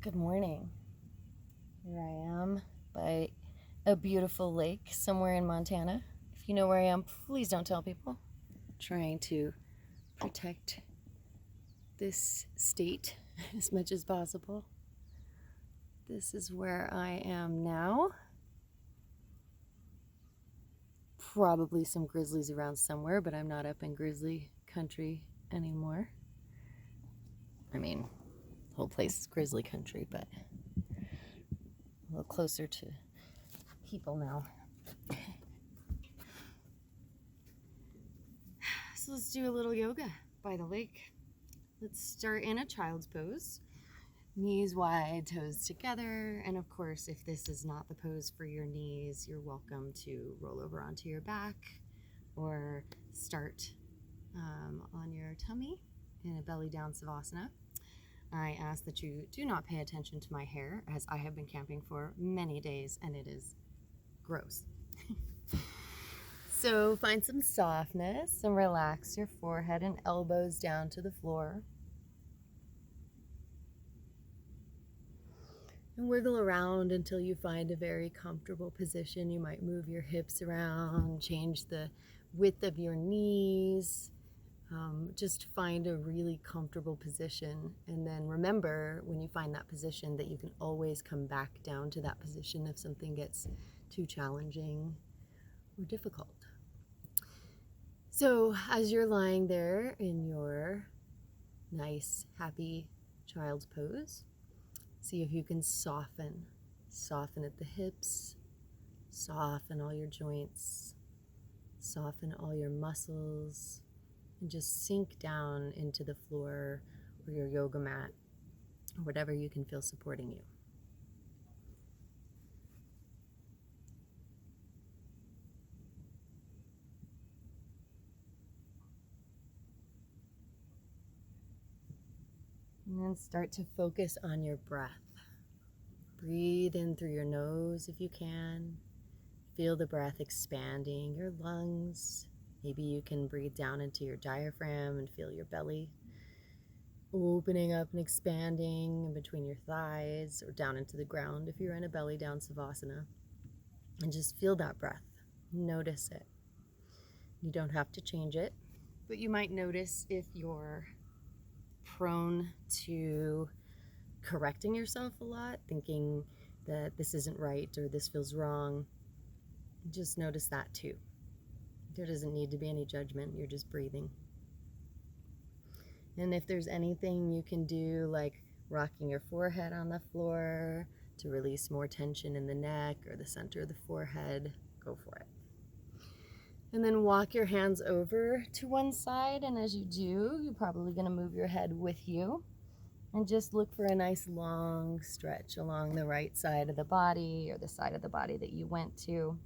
Good morning. Here I am by a beautiful lake somewhere in Montana. If you know where I am, please don't tell people. Trying to protect this state as much as possible. This is where I am now. Probably some grizzlies around somewhere, but I'm not up in grizzly country anymore. I mean, the whole place is grizzly country, but a little closer to people now. So let's do a little yoga by the lake. Let's start in a child's pose. Knees wide, toes together. And of course, if this is not the pose for your knees, you're welcome to roll over onto your back or start on your tummy in a belly down savasana. I ask that you do not pay attention to my hair, as I have been camping for many days and it is gross. So find some softness and relax your forehead and elbows down to the floor. And wiggle around until you find a very comfortable position. You might move your hips around, change the width of your knees. Just find a really comfortable position. And then remember, when you find that position, that you can always come back down to that position if something gets too challenging or difficult. So as you're lying there in your nice, happy child's pose, see if you can soften at the hips, soften all your joints, soften all your muscles, and just sink down into the floor or your yoga mat or whatever you can feel supporting you. And then start to focus on your breath. Breathe in through your nose if you can. Feel the breath expanding your lungs. Maybe you can breathe down into your diaphragm and feel your belly opening up and expanding in between your thighs or down into the ground if you're in a belly down savasana. And just feel that breath. Notice it. You don't have to change it, but you might notice if you're prone to correcting yourself a lot, thinking that this isn't right or this feels wrong. Just notice that too. There doesn't need to be any judgment. You're just breathing. And if there's anything you can do, like rocking your forehead on the floor to release more tension in the neck or the center of the forehead, go for it. And then walk your hands over to one side, and as you do, you're probably going to move your head with you. And just look for a nice long stretch along the right side of the body or the side of the body that you went to.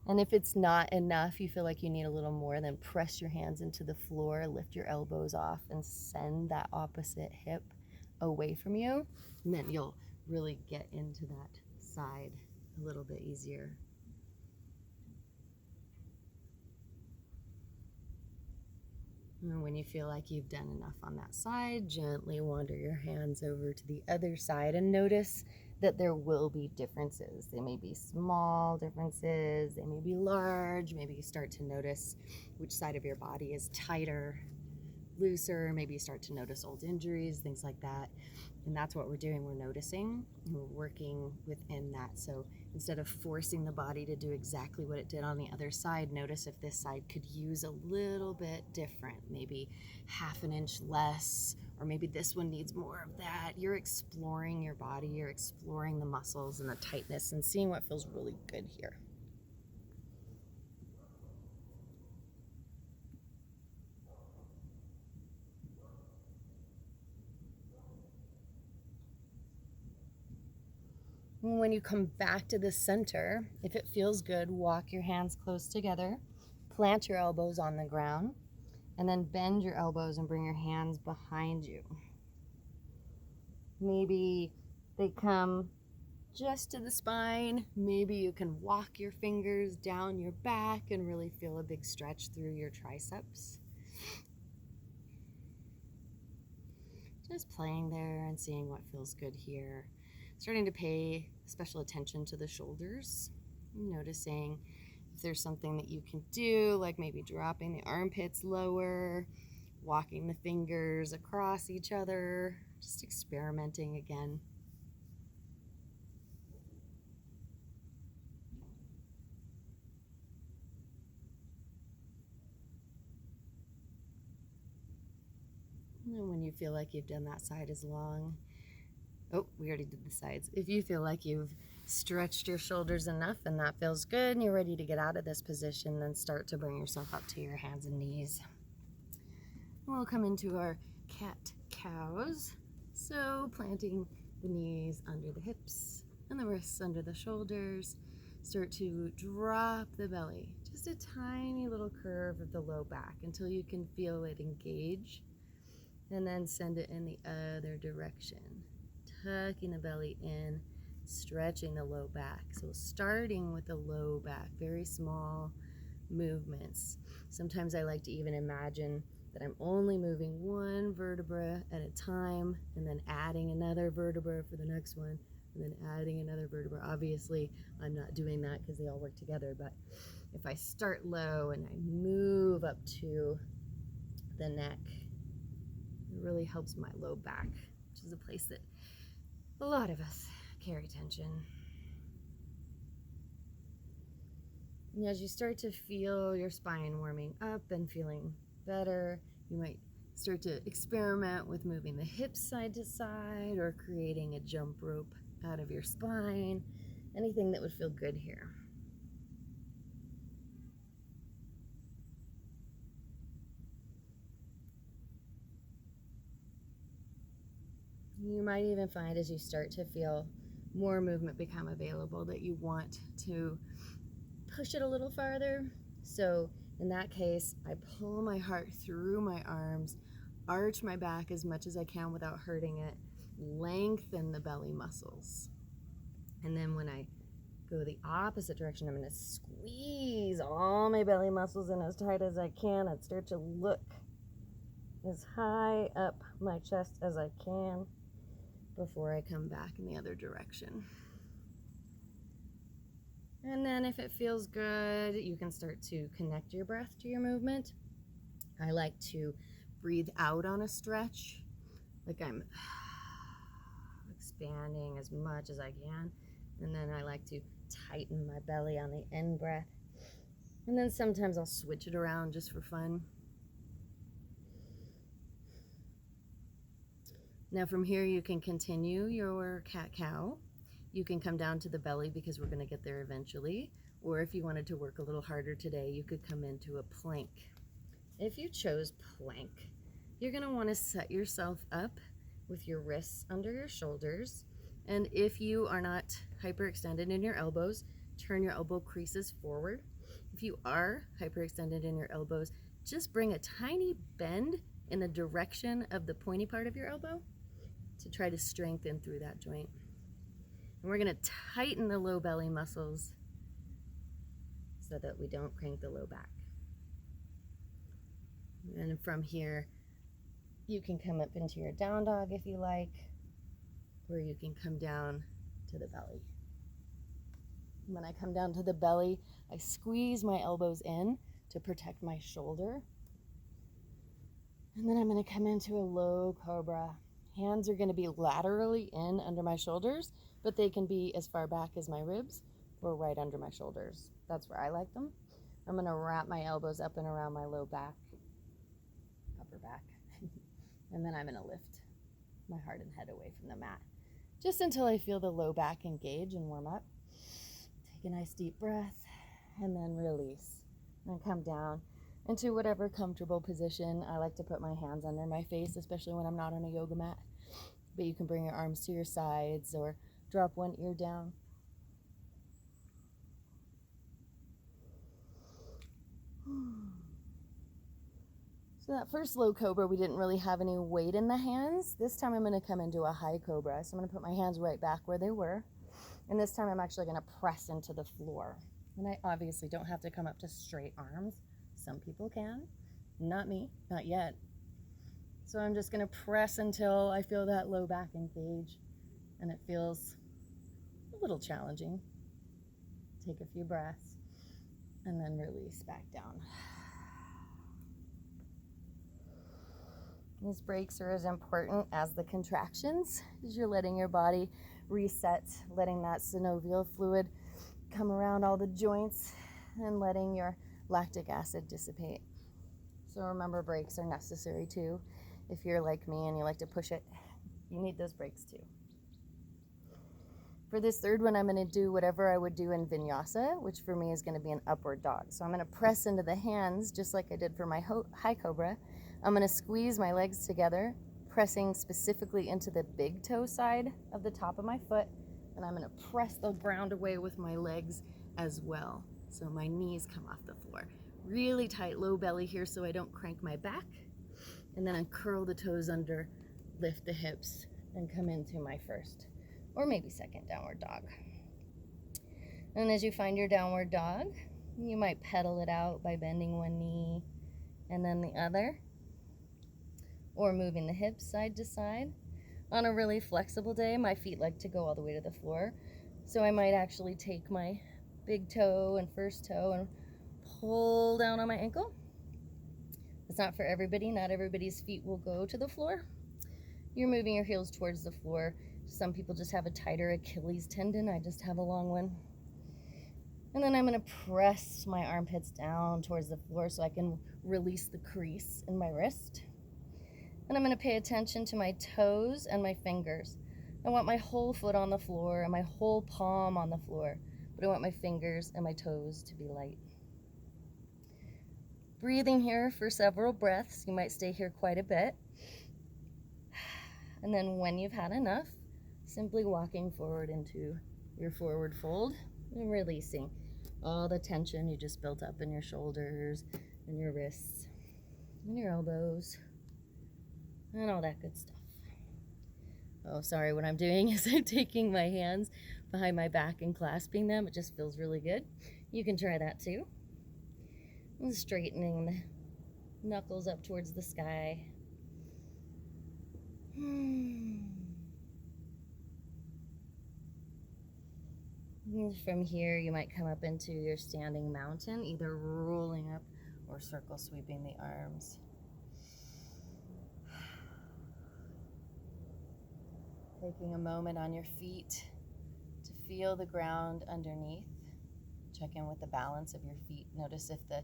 And if it's not enough, you feel like you need a little more, then press your hands into the floor, lift your elbows off, and send that opposite hip away from you. And then you'll really get into that side a little bit easier. And when you feel like you've done enough on that side, gently wander your hands over to the other side and notice that there will be differences. They may be small differences, they may be large. Maybe you start to notice which side of your body is tighter, looser. Maybe you start to notice old injuries, things like that. And that's what we're doing. We're noticing and we're working within that. So instead of forcing the body to do exactly what it did on the other side, notice if this side could use a little bit different, maybe half an inch less, or maybe this one needs more of that. You're exploring your body, you're exploring the muscles and the tightness and seeing what feels really good here. When you come back to the center, if it feels good, walk your hands close together, plant your elbows on the ground, and then bend your elbows and bring your hands behind you. Maybe they come just to the spine. Maybe you can walk your fingers down your back and really feel a big stretch through your triceps. Just playing there and seeing what feels good here. Starting to pay special attention to the shoulders. Noticing if there's something that you can do, like maybe dropping the armpits lower, walking the fingers across each other, just experimenting again. And when you feel like you've done that side as long, oh, we already did the sides. If you feel like you've stretched your shoulders enough and that feels good and you're ready to get out of this position, then start to bring yourself up to your hands and knees. We'll come into our cat-cows. So planting the knees under the hips and the wrists under the shoulders. Start to drop the belly. Just a tiny little curve of the low back until you can feel it engage. And then send it in the other direction. Tucking the belly in, stretching the low back. So starting with the low back, very small movements. Sometimes I like to even imagine that I'm only moving one vertebra at a time and then adding another vertebra for the next one and then adding another vertebra. Obviously, I'm not doing that because they all work together, but if I start low and I move up to the neck, it really helps my low back, which is a place that a lot of us carry tension. And as you start to feel your spine warming up and feeling better, you might start to experiment with moving the hips side to side or creating a jump rope out of your spine. Anything that would feel good here. You might even find as you start to feel more movement become available that you want to push it a little farther. So in that case, I pull my heart through my arms, arch my back as much as I can without hurting it, lengthen the belly muscles. And then when I go the opposite direction, I'm going to squeeze all my belly muscles in as tight as I can and start to look as high up my chest as I can before I come back in the other direction. And then if it feels good, you can start to connect your breath to your movement. I like to breathe out on a stretch, like I'm expanding as much as I can. And then I like to tighten my belly on the in breath. And then sometimes I'll switch it around just for fun. Now from here you can continue your cat-cow. You can come down to the belly because we're going to get there eventually. Or if you wanted to work a little harder today, you could come into a plank. If you chose plank, you're going to want to set yourself up with your wrists under your shoulders. And if you are not hyperextended in your elbows, turn your elbow creases forward. If you are hyperextended in your elbows, just bring a tiny bend in the direction of the pointy part of your elbow to try to strengthen through that joint. And we're going to tighten the low belly muscles so that we don't crank the low back. And from here, you can come up into your down dog if you like, or you can come down to the belly. When I come down to the belly, I squeeze my elbows in to protect my shoulder. And then I'm going to come into a low cobra. Hands are going to be laterally in under my shoulders, but they can be as far back as my ribs or right under my shoulders. That's where I like them. I'm going to wrap my elbows up and around my low back, upper back, and then I'm going to lift my heart and head away from the mat just until I feel the low back engage and warm up. Take a nice deep breath and then release and come down into whatever comfortable position. I like to put my hands under my face, especially when I'm not on a yoga mat. But you can bring your arms to your sides or drop one ear down. So that first low cobra, we didn't really have any weight in the hands. This time I'm going to come into a high cobra. So I'm going to put my hands right back where they were. And this time I'm actually going to press into the floor. And I obviously don't have to come up to straight arms. Some people can. Not me, not yet. So I'm just gonna press until I feel that low back engage and it feels a little challenging. Take a few breaths and then release back down. These breaks are as important as the contractions, as you're letting your body reset, letting that synovial fluid come around all the joints and letting your lactic acid dissipate. So remember, breaks are necessary too. If you're like me and you like to push it, you need those breaks too. For this third one, I'm going to do whatever I would do in vinyasa, which for me is going to be an upward dog. So I'm going to press into the hands just like I did for my high cobra. I'm going to squeeze my legs together, pressing specifically into the big toe side of the top of my foot, and I'm going to press the ground away with my legs as well. So my knees come off the floor. Really tight low belly here so I don't crank my back. And then I curl the toes under, lift the hips, and come into my first or maybe second downward dog. And as you find your downward dog, you might pedal it out by bending one knee and then the other, or moving the hips side to side. On a really flexible day, my feet like to go all the way to the floor, so I might actually take my big toe and first toe and pull down on my ankle. It's not for everybody. Not everybody's feet will go to the floor. You're moving your heels towards the floor. Some people just have a tighter Achilles tendon. I just have a long one. And then I'm going to press my armpits down towards the floor so I can release the crease in my wrist. And I'm going to pay attention to my toes and my fingers. I want my whole foot on the floor and my whole palm on the floor, but I want my fingers and my toes to be light. Breathing here for several breaths. You might stay here quite a bit. And then when you've had enough, simply walking forward into your forward fold and releasing all the tension you just built up in your shoulders and your wrists and your elbows and all that good stuff. Oh, sorry, what I'm doing is I'm taking my hands behind my back and clasping them. It just feels really good. You can try that too. And straightening the knuckles up towards the sky. From here, you might come up into your standing mountain, either rolling up or circle sweeping the arms. Taking a moment on your feet to feel the ground underneath. Check in with the balance of your feet. Notice if the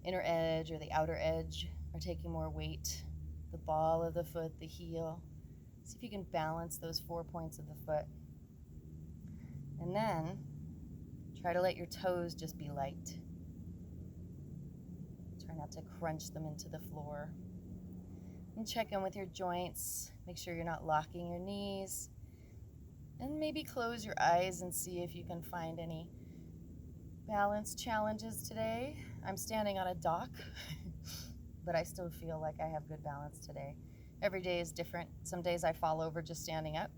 inner edge or the outer edge are taking more weight. The ball of the foot, the heel. See if you can balance those 4 points of the foot. And then try to let your toes just be light. Try not to crunch them into the floor. And check in with your joints. Make sure you're not locking your knees. And maybe close your eyes and see if you can find any balance challenges today. I'm standing on a dock, but I still feel like I have good balance today. Every day is different. Some days I fall over just standing up.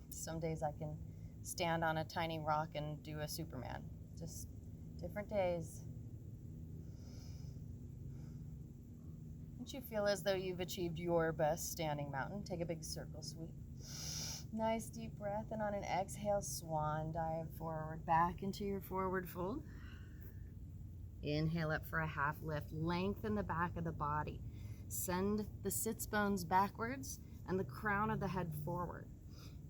Some days I can stand on a tiny rock and do a Superman. Just different days. Once you feel as though you've achieved your best standing mountain, take a big circle sweep. Nice deep breath, and on an exhale, swan dive forward, back into your forward fold. Inhale up for a half lift. Lengthen the back of the body. Send the sits bones backwards and the crown of the head forward.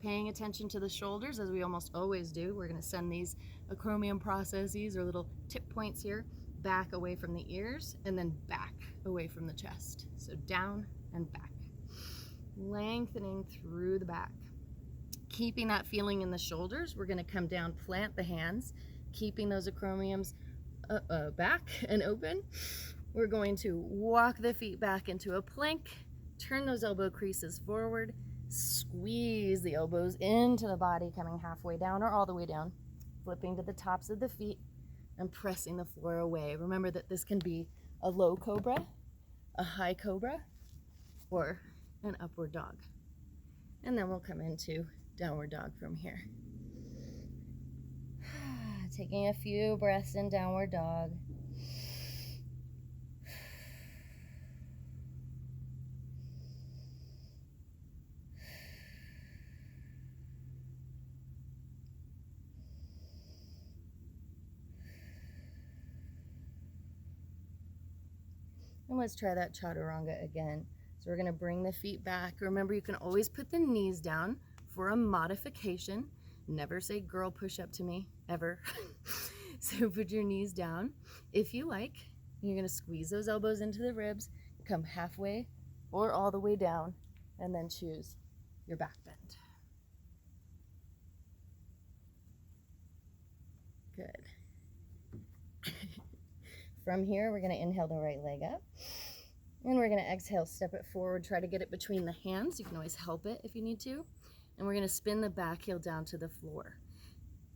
Paying attention to the shoulders, as we almost always do. We're going to send these acromion processes, or little tip points here, back away from the ears and then back away from the chest. So down and back. Lengthening through the back. Keeping that feeling in the shoulders, we're going to come down, plant the hands, keeping those acromions back and open. We're going to walk the feet back into a plank, turn those elbow creases forward, squeeze the elbows into the body, coming halfway down or all the way down, flipping to the tops of the feet and pressing the floor away. Remember that this can be a low cobra, a high cobra, or an upward dog. And then we'll come into downward dog from here. Taking a few breaths in downward dog. And let's try that chaturanga again. So we're gonna bring the feet back. Remember, you can always put the knees down for a modification. Never say girl push up to me, ever. So put your knees down if you like. You're gonna squeeze those elbows into the ribs, come halfway or all the way down, and then choose your back bend. Good. From here, we're gonna inhale the right leg up, and we're gonna exhale, step it forward, try to get it between the hands. You can always help it if you need to. And we're gonna spin the back heel down to the floor.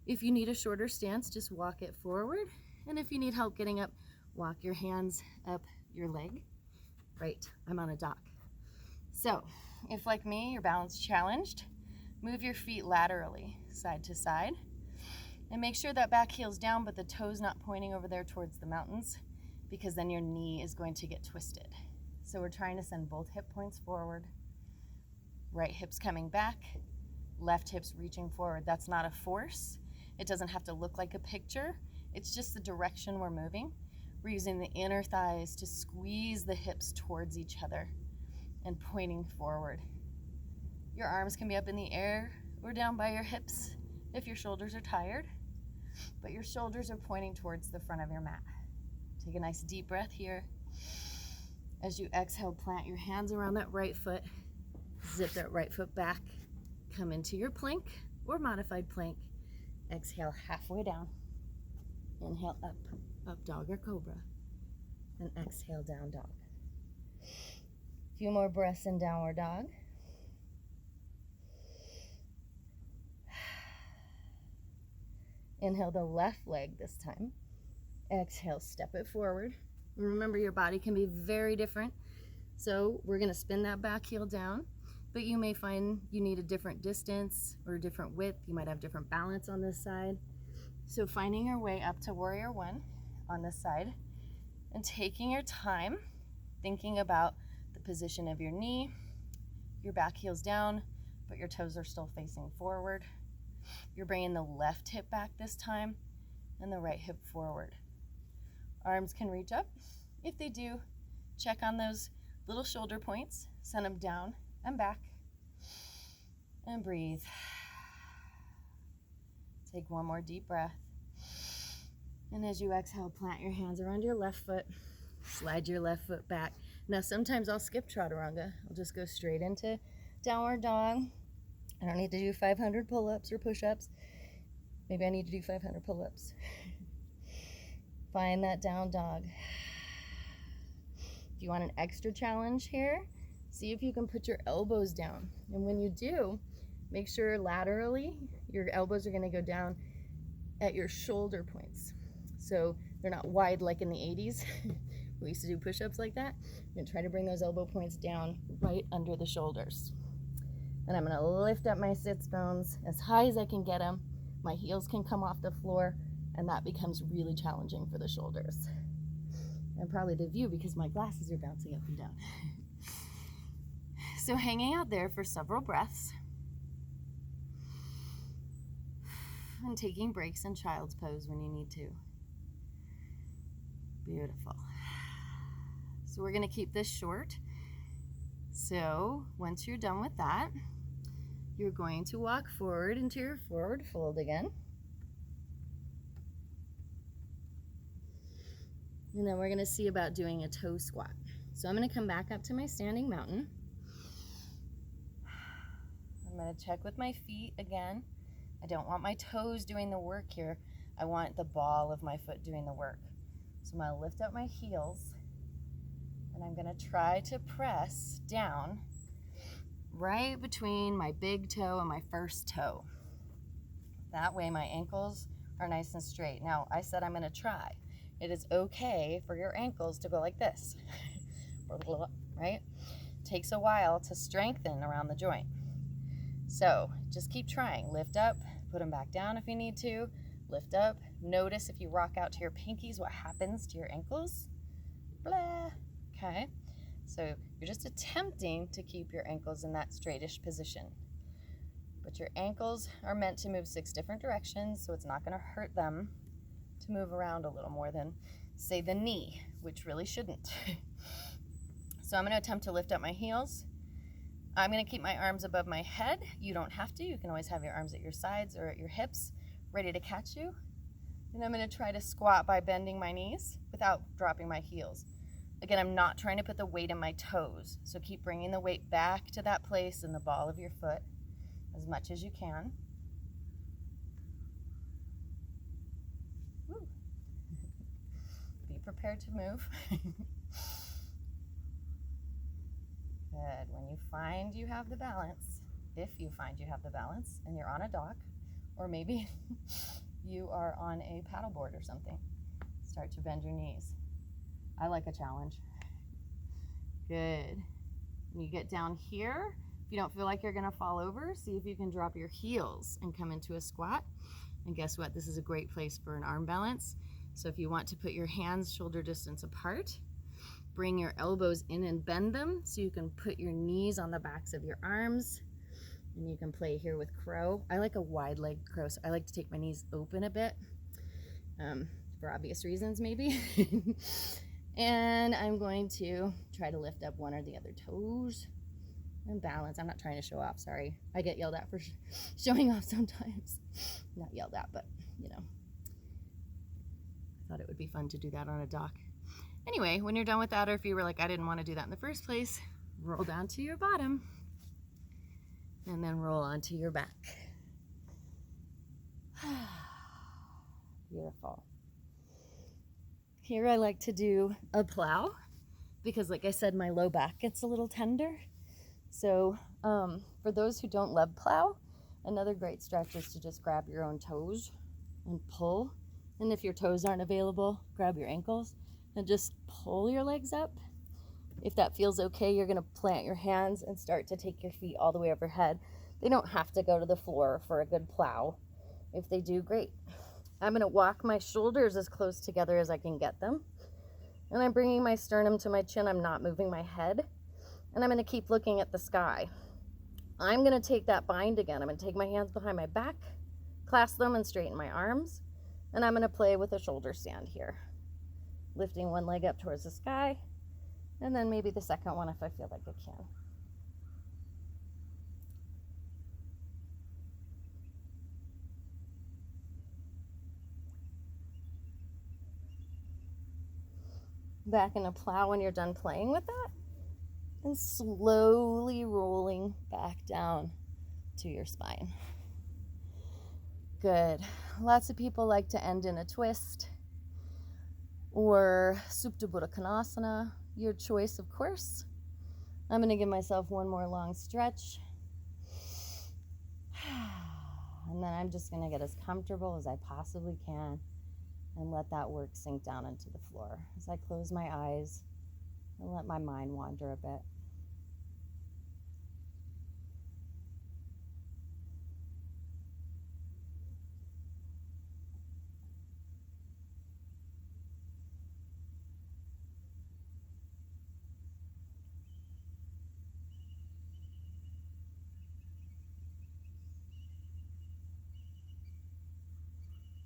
If you need a shorter stance, just walk it forward. And if you need help getting up, walk your hands up your leg. Right, I'm on a dock. So, if like me, you're balance challenged, move your feet laterally, side to side. And make sure that back heel's down, but the toe's not pointing over there towards the mountains, because then your knee is going to get twisted. So we're trying to send both hip points forward. Right hip's coming back, left hip's reaching forward. That's not a force. It doesn't have to look like a picture. It's just the direction we're moving. We're using the inner thighs to squeeze the hips towards each other and pointing forward. Your arms can be up in the air or down by your hips if your shoulders are tired, but your shoulders are pointing towards the front of your mat. Take a nice deep breath here. As you exhale, plant your hands around that right foot, zip that right foot back, come into your plank or modified plank. Exhale halfway down. Inhale up, up dog or cobra. And exhale down dog. A few more breaths in downward dog. Inhale the left leg this time. Exhale, step it forward. Remember, your body can be very different. So we're gonna spin that back heel down, but you may find you need a different distance or a different width. You might have different balance on this side. So finding your way up to warrior one on this side and taking your time, thinking about the position of your knee, your back heel's down, but your toes are still facing forward. You're bringing the left hip back this time and the right hip forward. Arms can reach up. If they do, check on those little shoulder points, send them down and back, and breathe. Take one more deep breath. And as you exhale, plant your hands around your left foot, slide your left foot back. Now, sometimes I'll skip chaturanga. I'll just go straight into downward dog. I don't need to do 500 pull-ups or push-ups. Maybe I need to do 500 pull-ups. Find that down dog. If you want an extra challenge here, see if you can put your elbows down. And when you do, make sure laterally your elbows are gonna go down at your shoulder points. So they're not wide like in the 80s. We used to do push-ups like that. I'm gonna try to bring those elbow points down right under the shoulders. And I'm gonna lift up my sits bones as high as I can get them. My heels can come off the floor, and that becomes really challenging for the shoulders. And probably the view because my glasses are bouncing up and down. So hanging out there for several breaths. And taking breaks in child's pose when you need to. Beautiful. So we're gonna keep this short. So once you're done with that, you're going to walk forward into your forward fold again. And then we're gonna see about doing a toe squat. So I'm gonna come back up to my standing mountain. I'm gonna check with my feet again. I don't want my toes doing the work here. I want the ball of my foot doing the work. So I'm gonna lift up my heels and I'm gonna try to press down right between my big toe and my first toe. That way my ankles are nice and straight. Now, I said I'm gonna try. It is okay for your ankles to go like this, right? Takes a while to strengthen around the joint. So just keep trying. Lift up, put them back down if you need to. Lift up. Notice if you rock out to your pinkies, what happens to your ankles. Blah. Okay. So you're just attempting to keep your ankles in that straightish position. But your ankles are meant to move 6 different directions, so it's not going to hurt them to move around a little more than, say, the knee, which really shouldn't. So I'm going to attempt to lift up my heels. I'm going to keep my arms above my head. You don't have to. You can always have your arms at your sides or at your hips, ready to catch you. And I'm going to try to squat by bending my knees without dropping my heels. Again, I'm not trying to put the weight in my toes. So keep bringing the weight back to that place in the ball of your foot as much as you can. Woo. Be prepared to move. Good. When you find you have the balance, if you find you have the balance and you're on a dock, or maybe you are on a paddleboard or something, start to bend your knees. I like a challenge. Good. When you get down here, if you don't feel like you're going to fall over, see if you can drop your heels and come into a squat. And guess what? This is a great place for an arm balance. So if you want to put your hands shoulder distance apart, bring your elbows in and bend them so you can put your knees on the backs of your arms. And you can play here with crow. I like a wide leg crow, so I like to take my knees open a bit, for obvious reasons maybe. And I'm going to try to lift up one or the other toes and balance. I'm not trying to show off, sorry. I get yelled at for showing off sometimes. Not yelled at, but you know. I thought it would be fun to do that on a dock. Anyway, when you're done with that, or if you were like, I didn't want to do that in the first place, roll down to your bottom and then roll onto your back. Beautiful. Here I like to do a plow because, like I said, my low back gets a little tender. So for those who don't love plow, another great stretch is to just grab your own toes and pull. And if your toes aren't available, grab your ankles and just pull your legs up. If that feels okay, you're gonna plant your hands and start to take your feet all the way overhead. They don't have to go to the floor for a good plow. If they do, great. I'm gonna walk my shoulders as close together as I can get them. And I'm bringing my sternum to my chin. I'm not moving my head. And I'm gonna keep looking at the sky. I'm gonna take that bind again. I'm gonna take my hands behind my back, clasp them and straighten my arms. And I'm gonna play with a shoulder stand here. Lifting one leg up towards the sky, and then maybe the second one if I feel like I can. Back in a plow when you're done playing with that, and slowly rolling back down to your spine. Good. Lots of people like to end in a twist or Supta Baddha Konasana, your choice, of course. I'm going to give myself one more long stretch. And then I'm just going to get as comfortable as I possibly can and let that work sink down into the floor as I close my eyes and let my mind wander a bit.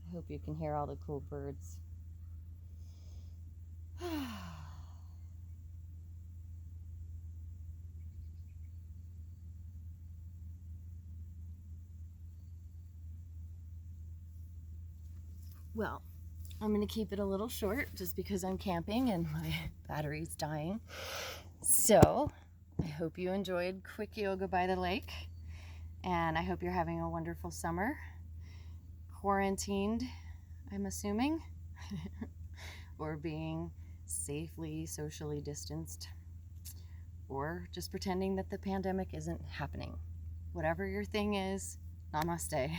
I hope you can hear all the cool birds. Well, I'm going to keep it a little short just because I'm camping and my battery's dying. So I hope you enjoyed quick yoga by the lake, and I hope you're having a wonderful summer. Quarantined, I'm assuming, or being safely socially distanced, or just pretending that the pandemic isn't happening. Whatever your thing is, namaste.